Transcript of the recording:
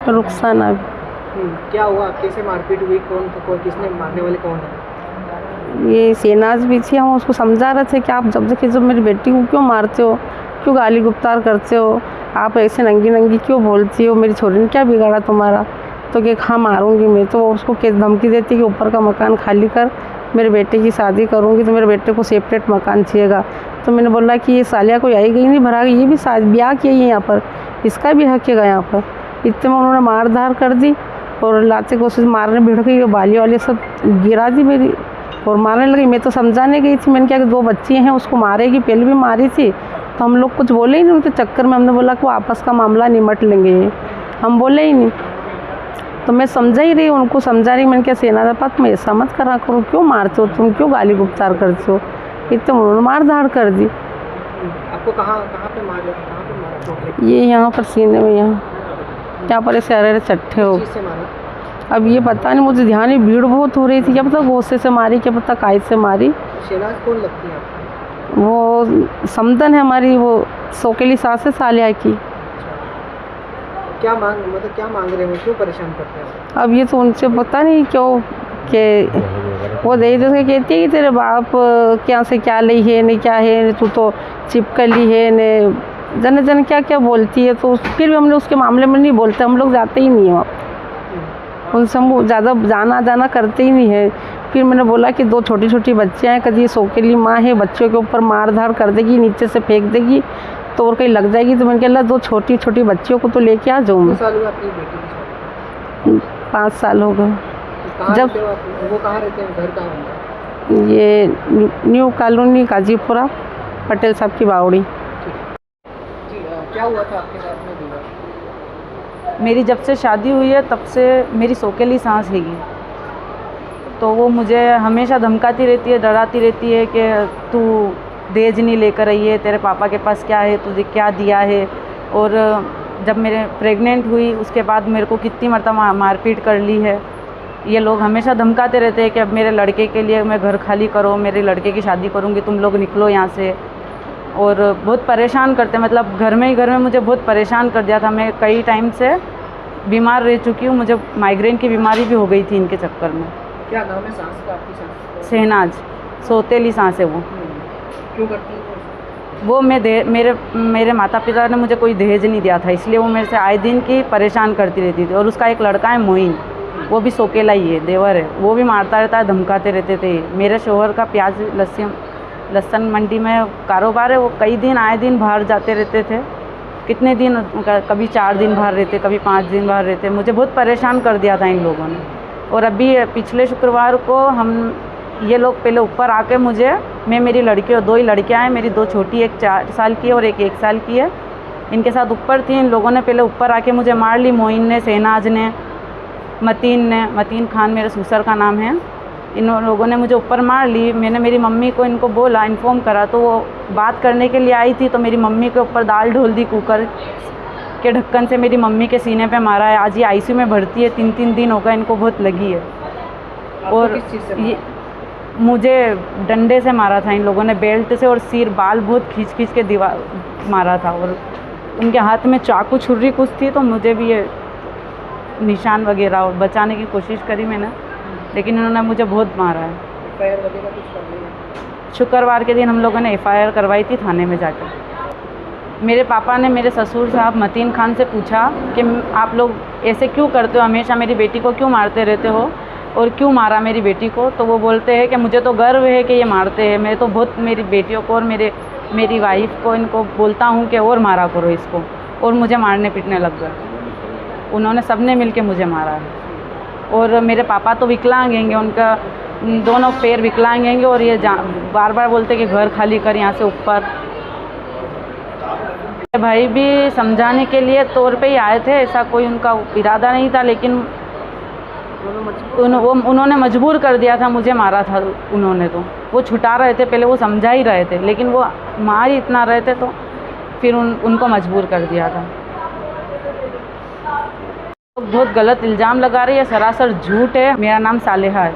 रुखसाना। क्या हुआ, कैसे मारपीट हुई, किसने, मारने वाले कौन है? ये शहनाज भी थी, हम उसको समझा रहे थे कि आप जब मेरी बेटी को क्यों मारते हो, क्यों गाली गुप्तार करते हो, आप ऐसे नंगी नंगी क्यों बोलती हो, मेरी छोरी ने क्या बिगाड़ा तुम्हारा। तो कि हाँ मारूंगी मैं। तो उसको धमकी देती कि ऊपर का मकान खाली कर, मेरे बेटे की शादी करूंगी तो मेरे बेटे को सेपरेट मकान चाहिएगा। तो मैंने बोला कि ये सालिया कोई आई गई नहीं भरा, ये भी ब्याह किया है यहाँ पर, इसका भी हक है यहाँ पर। इतने में उन्होंने मार धार कर दी और लाते कोशिश मारने भिड़ गई, बाली वाले सब गिरा दी मेरी और मारने लगी। मैं तो समझाने गई थी, मैंने क्या कि 2 बच्ची हैं उसको मारेगी, पहले भी मारी थी। तो हम लोग कुछ बोले ही नहीं उनके चक्कर में, हमने बोला कि वो आपस का मामला निमट लेंगे, हम बोले ही नहीं। तो मैं समझा ही रही, उनको समझा रही, मैंने क्या सेना पास तुम ऐसा मत करा करो, क्यों मारते हो तुम, क्यों गाली गुप्तार करते हो। इतने उन्होंने मार धाड़ कर दी। आपको कहाँ पे मारा? ये यहाँ पर सीने में, यहाँ पर ऐसे अरे चट्टे हो। अब ये पता नहीं, मुझे ध्यान में भीड़ बहुत हो रही थी, क्या पता गोसे से मारी, क्या पता कायद से मारी। शहनाज कौन लगती है आपको? वो समदन है हमारी, वो सोकेली सास है सालिया की। क्या मांग रहे हो, क्यों परेशान करते हैं? अब ये तो उनसे पता नहीं क्यों कि वो दे कहती है कि तेरे बाप क्या से क्या ली है ने, क्या है तू तो चिपकली है ने, जन जन क्या क्या बोलती है। तो फिर भी हम लोग उसके मामले में नहीं बोलते, हम लोग जाते ही नहीं हैं उनसे, हम ज़्यादा जाना करते ही नहीं है। फिर मैंने बोला कि 2 छोटी छोटी बच्चियाँ हैं, कभी सोकेली माँ है, बच्चों के ऊपर मार धाड़ कर देगी, नीचे से फेंक देगी तो और कहीं लग जाएगी। तो मैंने कहा 2 छोटी छोटी बच्चियों को तो लेके आ जाऊँ मैं। 5 साल हो गए। जब वो कहाँ रहते हैं, घर कहाँ है? ये न्यू कॉलोनी गाजीपुरा, पटेल साहब की बावड़ी। क्या हुआ था आपके साथ में? मेरी जब से शादी हुई है तब से मेरी सोकेली सांस हैगी, तो वो मुझे हमेशा धमकाती रहती है, डराती रहती है कि तू दहेज नहीं लेकर आई है, तेरे पापा के पास क्या है, तुझे क्या दिया है। और जब मेरे प्रेग्नेंट हुई उसके बाद मेरे को कितनी मरतबा मारपीट कर ली है। ये लोग हमेशा धमकाते रहते हैं कि अब मेरे लड़के के लिए मैं घर खाली करो, मेरे लड़के की शादी करूँगी, तुम लोग निकलो यहाँ से। और बहुत परेशान करते, मतलब घर में मुझे बहुत परेशान कर दिया था। मैं कई टाइम से बीमार रह चुकी हूँ, मुझे माइग्रेन की बीमारी भी हो गई थी इनके चक्कर में। क्या नाम है सांस का आपकी? सांस शहनाज, सोतेली सांस है वो। क्यों करती है वो मेरे माता पिता ने मुझे कोई दहेज नहीं दिया था, इसलिए वो मेरे से आए दिन की परेशान करती रहती थी। और उसका एक लड़का है मोइन, वो भी सोकेला ही है, देवर है, वो भी मारता रहता है, धमकाते रहते थे। मेरे शोहर का प्याज लहसुन मंडी में कारोबार है, वो कई दिन आए दिन बाहर जाते रहते थे। कितने दिन, कभी 4 दिन बाहर रहते, कभी 5 दिन बाहर रहते। मुझे बहुत परेशान कर दिया था इन लोगों ने। और अभी पिछले शुक्रवार को ये लोग पहले ऊपर आके मैं मेरी लड़की और 2 ही लड़कियां हैं मेरी, 2 छोटी, एक 4 साल की है और एक 1 साल की है, इनके साथ ऊपर थी। इन लोगों ने पहले ऊपर आके मुझे मार ली, मोइन ने, शहनाज ने, मतीन खान मेरे ससुर का नाम है। इन लोगों ने मुझे ऊपर मार ली। मैंने मेरी मम्मी को इनको बोला, इन्फॉर्म करा, तो वो बात करने के लिए आई थी। तो मेरी मम्मी के ऊपर दाल ढोल दी, कुकर के ढक्कन से मेरी मम्मी के सीने पे मारा है। आज ये आईसीयू में भर्ती है, 3 दिन हो गए, इनको बहुत लगी है। और ये मुझे डंडे से मारा था इन लोगों ने, बेल्ट से, और सिर बाल बहुत खींच के दीवार मारा था। और उनके हाथ में चाकू छुरी कुछ थी, तो मुझे भी ये निशान वगैरह, और बचाने की कोशिश करी मैंने, लेकिन इन्होंने मुझे बहुत मारा है। एफआईआर वगैरह कुछ कर ली? शुक्रवार के दिन हम लोगों ने एफआईआर करवाई थी थाने में जाकर। मेरे पापा ने मेरे ससुर साहब मतीन खान से पूछा कि आप लोग ऐसे क्यों करते हो, हमेशा मेरी बेटी को क्यों मारते रहते हो और क्यों मारा मेरी बेटी को। तो वो बोलते हैं कि मुझे तो गर्व है कि ये मारते हैं, मैं तो बहुत मेरी बेटियों को और मेरी वाइफ को, इनको बोलता हूँ कि और मारा करो इसको, और मुझे मारने पीटने लग गए। उन्होंने सबने मिल के मुझे मारा है। और मेरे पापा तो विकलांग हैं, उनका दोनों पैर विकलांग हैं, और ये बार बार बोलते कि घर खाली कर यहाँ से ऊपर। भाई भी समझाने के लिए तौर पे ही आए थे, ऐसा कोई उनका इरादा नहीं था, लेकिन उन्होंने मजबूर कर दिया था, मुझे मारा था उन्होंने। तो वो छुटा रहे थे, पहले वो समझा ही रहे थे, लेकिन वो मार ही इतना रहे थे, तो फिर उनको मजबूर कर दिया था। बहुत गलत इल्ज़ाम लगा रही है, सरासर झूठ है। मेरा नाम सालेहा है।